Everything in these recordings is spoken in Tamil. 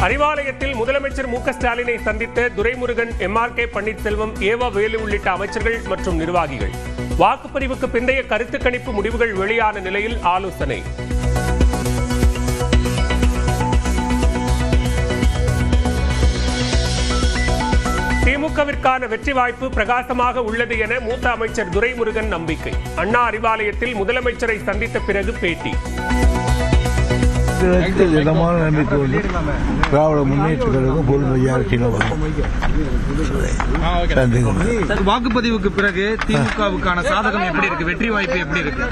அறிவாலயத்தில் முதலமைச்சர் மு க ஸ்டாலினை சந்தித்த துரைமுருகன், MRK பன்னீர்செல்வம், ஏவா வேலு உள்ளிட்ட அமைச்சர்கள் மற்றும் நிர்வாகிகள். வாக்குப்பதிவுக்கு பிந்தைய கருத்து கணிப்பு முடிவுகள் வெளியான நிலையில் ஆலோசனை. திமுகவிற்கான வெற்றி வாய்ப்பு பிரகாசமாக உள்ளது என மூத்த அமைச்சர் துரைமுருகன் நம்பிக்கை. அண்ணா அறிவாலயத்தில் முதலமைச்சரை சந்தித்த பிறகு பேட்டி. திடமான நம்பிக்கை உண்டு. திராவிட முன்னேற்ற கழகம் பொது மெஜாரிட்டியில் வாக்குப்பதிவுக்கு பிறகு திமுகவுக்கான சாதகம் எப்படி இருக்கு? வெற்றி வாய்ப்பு எப்படி இருக்கு?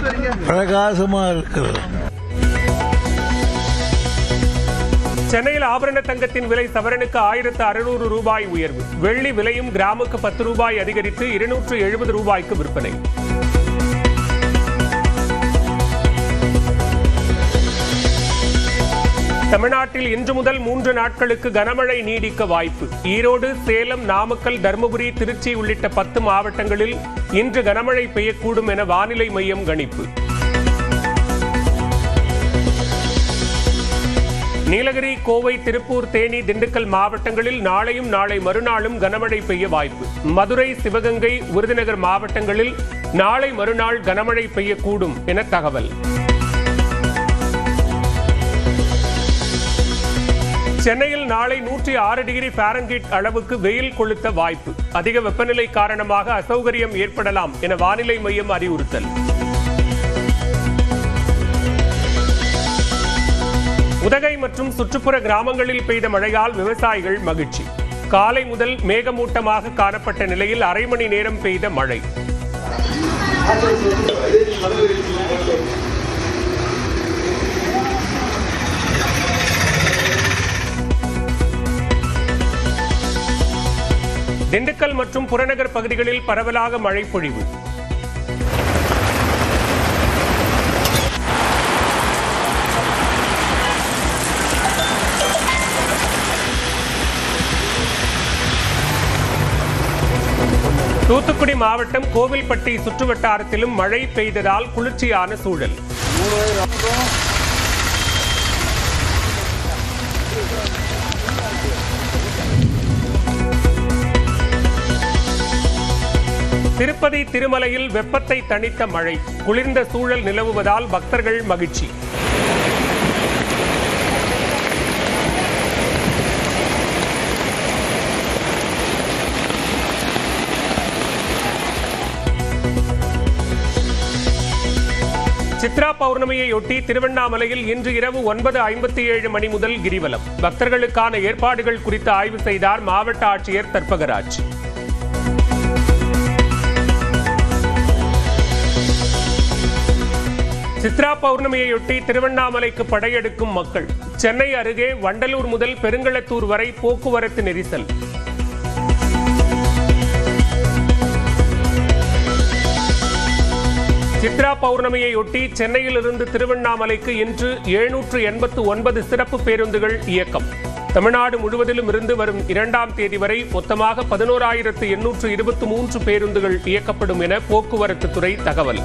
பிரகாசமா இருக்கிறது. சென்னையில் ஆபரண தங்கத்தின் விலை சவரனுக்கு 1600 ரூபாய் உயர்வு. வெள்ளி விலையும் கிராமுக்கு 10 ரூபாய் அதிகரித்து 270 ரூபாய்க்கு விற்பனை. தமிழ்நாட்டில் இன்று முதல் 3 நாட்களுக்கு கனமழை நீடிக்க வாய்ப்பு. ஈரோடு, சேலம், நாமக்கல், தருமபுரி, திருச்சி உள்ளிட்ட 10 மாவட்டங்களில் இன்று கனமழை பெய்யக்கூடும் என வானிலை மையம் கணிப்பு. நீலகிரி, கோவை, திருப்பூர், தேனி, திண்டுக்கல் மாவட்டங்களில் நாளையும் நாளை மறுநாளும் கனமழை பெய்ய வாய்ப்பு. மதுரை, சிவகங்கை, விருதுநகர் மாவட்டங்களில் நாளை மறுநாள் கனமழை பெய்யக்கூடும் என தகவல். சென்னையில் நாளை 106 டிகிரி ஃபாரன்ஹீட் அளவுக்கு வெயில் கொளுத்த வாய்ப்பு. அதிக வெப்பநிலை காரணமாக அசௌகரியம் ஏற்படலாம் என வானிலை மையம் அறிவுறுத்தல். உதகை மற்றும் சுற்றுப்புற கிராமங்களில் பெய்த மழையால் விவசாயிகள் மகிழ்ச்சி. காலை முதல் மேகமூட்டமாக காணப்பட்ட நிலையில் அரை மணி நேரம் பெய்த மழை. திண்டுக்கல் மற்றும் புறநகர் பகுதிகளில் பரவலாக மழை பொழிவு. தூத்துக்குடி மாவட்டம் கோவில்பட்டி சுற்றுவட்டாரத்திலும் மழை பெய்ததால் குளிர்ச்சியான சூழல். திருப்பதி திருமலையில் வெப்பத்தை தணித்த மழை. குளிர்ந்த சூழல் நிலவுவதால் பக்தர்கள் மகிழ்ச்சி. சித்ரா பௌர்ணமியையொட்டி திருவண்ணாமலையில் இன்று இரவு 9:57 மணி முதல் கிரிவலம். பக்தர்களுக்கான ஏற்பாடுகள் குறித்து ஆய்வு செய்தார் மாவட்ட ஆட்சியர் தர்பகராஜ். சித்ரா பௌர்ணமியையொட்டி திருவண்ணாமலைக்கு படையெடுக்கும் மக்கள். சென்னை அருகே வண்டலூர் முதல் பெருங்களத்தூர் வரை போக்குவரத்து நெரிசல். சித்ரா பௌர்ணமியையொட்டி சென்னையிலிருந்து திருவண்ணாமலைக்கு இன்று 789 சிறப்பு பேருந்துகள் இயக்கம். தமிழ்நாடு முழுவதிலும் இருந்து வரும் 2ஆம் தேதி வரை மொத்தமாக 11,823 பேருந்துகள் இயக்கப்படும் என போக்குவரத்து துறை தகவல்.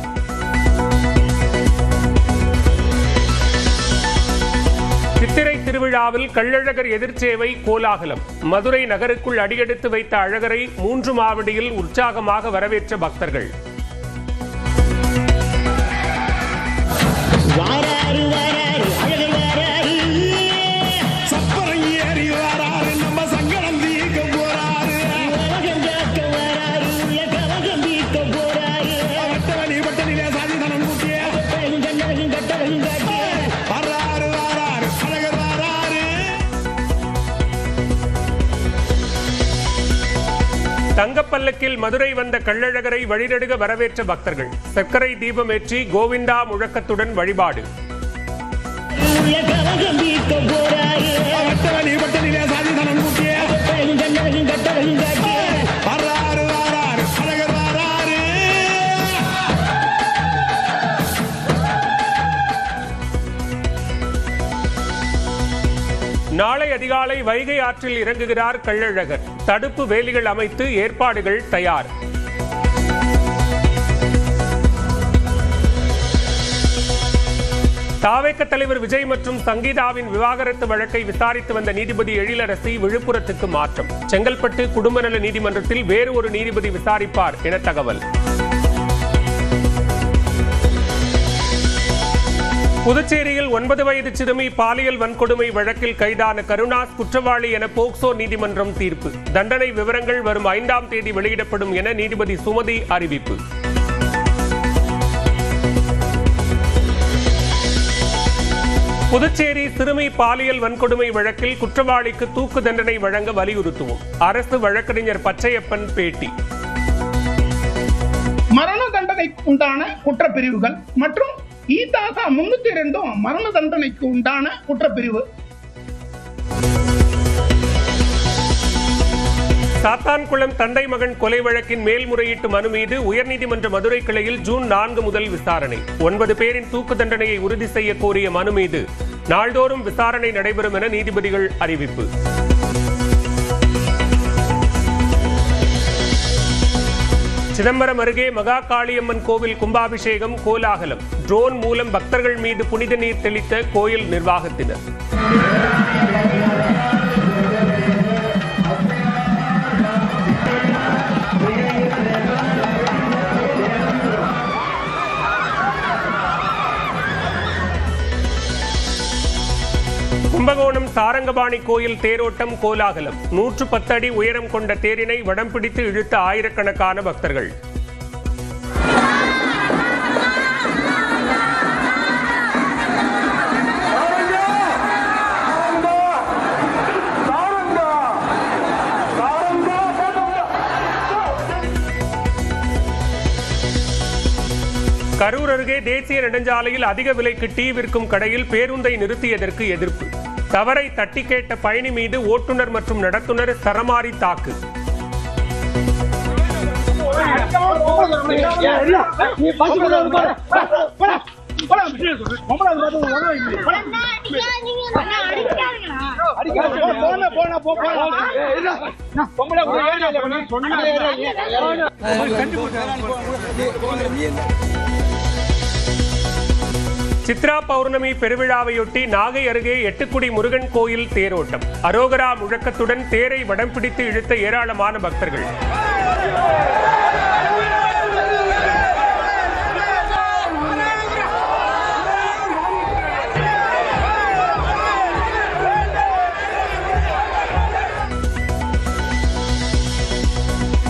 சித்திரை திருவிழாவில் கள்ளழகர் எதிர்ச்சேவை கோலாகலம். மதுரை நகருக்குள் அடியெடுத்து வைத்த அழகரை 3 மாவடியில் உற்சாகமாக வரவேற்ற பக்தர்கள். தங்கப்பல்லக்கில் மதுரை வந்த கள்ளழகரை வழிநெடுக வரவேற்ற பக்தர்கள். சர்க்கரை தீபம் ஏற்றி கோவிந்தா முழக்கத்துடன் வழிபாடு. நாளை அதிகாலை வைகை ஆற்றில் இறங்குகிறார் கள்ளழகர். தடுப்பு வேலிகள் அமைத்து ஏற்பாடுகள் தயார். தாவேக தலைவர் விஜய் மற்றும் சங்கீதாவின் விவாகரத்து வழக்கை விசாரித்து வந்த நீதிபதி எழிலரசி விழுப்புரத்துக்கு மாற்றம். செங்கல்பட்டு குடும்ப நல நீதிமன்றத்தில் வேறு ஒரு நீதிபதி விசாரிப்பார் என தகவல். புதுச்சேரியில் 9 வயது சிறுமி பாலியல் வன்கொடுமை வழக்கில் கைதான கருணாஸ் குற்றவாளி என போக்சோ நீதிமன்றம் தீர்ப்பு. தண்டனை விவரங்கள் வரும் 5ஆம் தேதி வெளியிடப்படும் என நீதிபதி சுமதி அறிவிப்பு. புதுச்சேரி சிறுமி பாலியல் வன்கொடுமை வழக்கில் குற்றவாளிக்கு தூக்கு தண்டனை வழங்க வலியுறுத்துவோம். அரசு வழக்கறிஞர் பச்சையப்பன் பேட்டி. மரண தண்டனைக்கு உண்டான குற்றப்பிரிவுகள் மற்றும் ஈதாக 302 மரண தண்டனைக்கு உண்டான குற்றப்பிரிவு. சாத்தான்குளம் தந்தை மகன் கொலை வழக்கின் மேல்முறையீட்டு மனு மீது உயர்நீதிமன்ற மதுரை கிளையில் ஜூன் 4 முதல் விசாரணை. 9 பேரின் தூக்கு தண்டனையை உறுதி செய்ய கோரிய மனு மீது நாள்தோறும் விசாரணை நடைபெறும் என நீதிபதிகள் அறிவிப்பு. சிதம்பரம் அருகே மகா காளியம்மன் கோவில் கும்பாபிஷேகம் கோலாகலம். ட்ரோன் மூலம் பக்தர்கள் மீது புனித நீர் தெளித்த கோயில் நிர்வாகத்தினர். கும்பகோணம் சாரங்கபாணி கோயில் தேரோட்டம் கோலாகலம். 110 அடி உயரம் கொண்ட தேரினை வடம் பிடித்து இழுத்த ஆயிரக்கணக்கான பக்தர்கள். கரூர் அருகே தேசிய நெடுஞ்சாலையில் அதிக விலைக்கு டீ விற்கும் கடையில் பேருந்தை நிறுத்தியதற்கு எதிர்ப்பு. தவறை தட்டி கேட்ட பயணி மீது ஓட்டுநர் மற்றும் நடத்துனர் சரமாரி தாக்கு. சித்ரா பௌர்ணமி பெருவிழாவையொட்டி நாகை அருகே எட்டுக்குடி முருகன் கோயில் தேரோட்டம். அரோகரா முழக்கத்துடன் தேரை வடம் பிடித்து இழுத்த ஏராளமான பக்தர்கள்.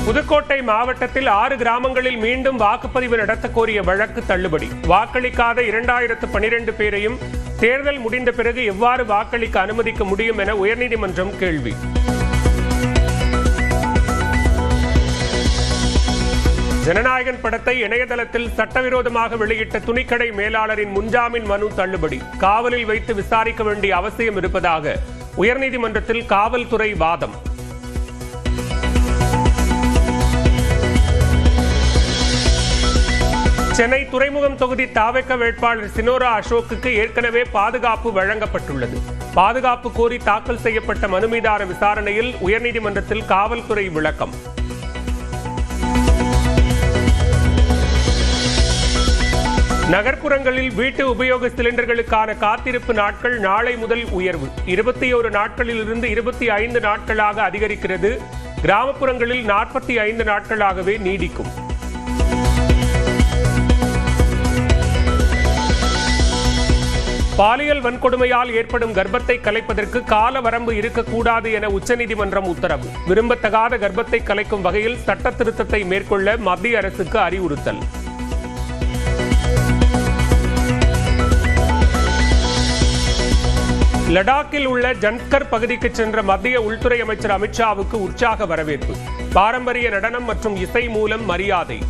புதுக்கோட்டை மாவட்டத்தில் 6 கிராமங்களில் மீண்டும் வாக்குப்பதிவு நடத்த கோரிய வழக்கு தள்ளுபடி. வாக்களிக்காத 2012 பேரையும் தேர்தல் முடிந்த பிறகு எவ்வாறு வாக்களிக்க அனுமதிக்க முடியும் என உயர்நீதிமன்றம் கேள்வி. ஜனநாயகன் படத்தை இணையதளத்தில் சட்டவிரோதமாக வெளியிட்ட துணிக்கடை மேலாளரின் முன்ஜாமீன் மனு தள்ளுபடி. காவலில் வைத்து விசாரிக்க வேண்டிய அவசியம் இருப்பதாக உயர்நீதிமன்றத்தில் காவல்துறை வாதம். சென்னை துறைமுகம் தொகுதி தாவேக வேட்பாளர் சினோரா அசோக்குக்கு ஏற்கனவே பாதுகாப்பு வழங்கப்பட்டுள்ளது. பாதுகாப்பு கோரி தாக்கல் செய்யப்பட்ட மனு மீதான விசாரணையில் உயர்நீதிமன்றத்தில் காவல்துறை விளக்கம். நகர்ப்புறங்களில் வீட்டு உபயோக சிலிண்டர்களுக்கான காத்திருப்பு நாட்கள் நாளை முதல் உயர்வு. 21 நாட்களில் இருந்து 25 நாட்களாக அதிகரிக்கிறது. கிராமப்புறங்களில் 45 நாட்களாகவே நீடிக்கும். பாலியல் வன்கொடுமையால் ஏற்படும் கர்ப்பத்தை கலைப்பதற்கு கால வரம்பு இருக்கக்கூடாது என உச்சநீதிமன்றம் உத்தரவு. விரும்பத்தகாத கர்ப்பத்தை கலைக்கும் வகையில் சட்ட திருத்தத்தை மேற்கொள்ள மத்திய அரசுக்கு அறிவுறுத்தல். லடாக்கில் உள்ள ஜன்ஸ்கர் பகுதிக்கு சென்ற மத்திய உள்துறை அமைச்சர் அமித்ஷாவுக்கு உற்சாக வரவேற்பு. பாரம்பரிய நடனம் மற்றும் இசை மூலம் மரியாதை.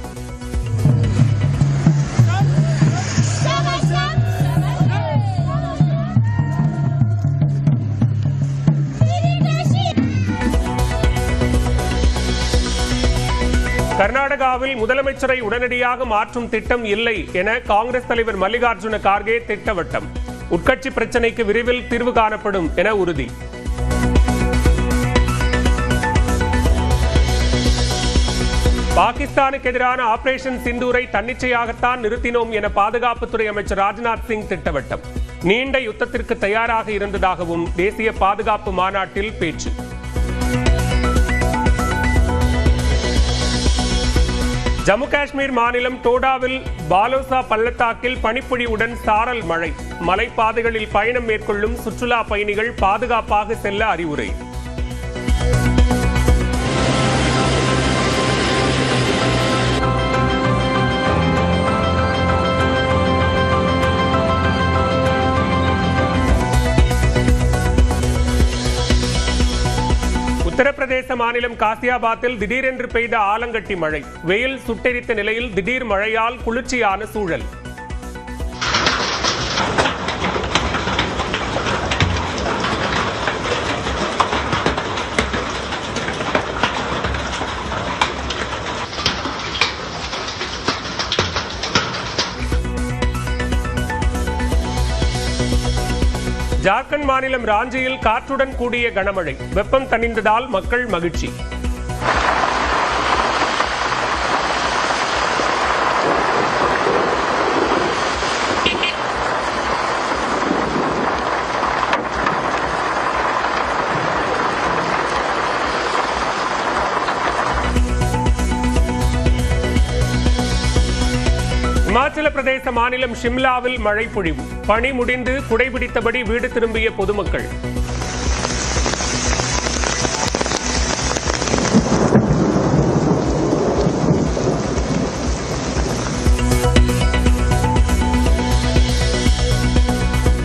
கர்நாடகாவில் முதலமைச்சரை உடனடியாக மாற்றும் திட்டம் இல்லை என காங்கிரஸ் தலைவர் மல்லிகார்ஜுன கார்கே திட்டவட்டம். உட்கட்சி பிரச்சினைக்கு விரைவில் தீர்வு காணப்படும் என உறுதி. பாகிஸ்தானுக்கு எதிரான ஆபரேஷன் சிந்தூரை தன்னிச்சையாகத்தான் நிறுத்தினோம் என பாதுகாப்புத்துறை அமைச்சர் ராஜ்நாத் சிங் திட்டவட்டம். நீண்ட யுத்தத்திற்கு தயாராக இருந்ததாகவும் தேசிய பாதுகாப்பு மாநாட்டில் பேச்சு. ஜம்மு காஷ்மீர் மாநிலம் டோடாவில் பாலோசா பள்ளத்தாக்கில் பனிப்பொழிவுடன் சாரல் மழை. மலைப்பாதைகளில் பயணம் மேற்கொள்ளும் சுற்றுலா பயணிகள் பாதுகாப்பாக செல்ல அறிவுரை. உத்தரப்பிரதேச மாநிலம் காசியாபாத்தில் திடீரென்று பெய்த ஆலங்கட்டி மழை. வெயில் சுட்டெரித்த நிலையில் திடீர் மழையால் குளிர்ச்சியான சூழல். ஜார்க்கண்ட் மாநிலம் ராஞ்சியில் காற்றுடன் கூடிய கனமழை. வெப்பம் தணிந்ததால் மக்கள் மகிழ்ச்சி. இமாச்சல பிரதேச மாநிலம் ஷிம்லாவில் மழை பொழிவு. பணி முடிந்து குடைபிடித்தபடி வீடு திரும்பிய பொதுமக்கள்.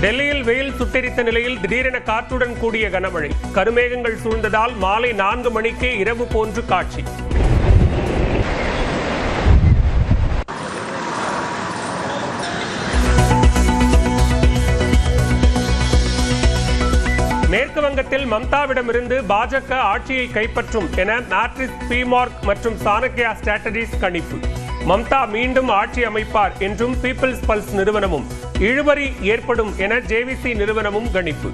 டெல்லியில் வெயில் சுட்டெரித்த நிலையில் திடீரென காற்றுடன் கூடிய கனமழை. கருமேகங்கள் சூழ்ந்ததால் மாலை 4 மணிக்கே இரவு போன்று காட்சி. மேற்கு வங்கத்தில் மம்தாவிடமிருந்து பாஜக ஆட்சியை கைப்பற்றும் என மேட்ரிக்ஸ், பிமார்க் மற்றும் சாணக்யா ஸ்ட்ராட்டஜிஸ் கணிப்பு. மம்தா மீண்டும் ஆட்சி அமைப்பார் என்றும் பீப்பிள்ஸ் பல்ஸ் நிறுவனமும், இழுபறி ஏற்படும் என ஜேவிசி நிறுவனமும் கணிப்பு.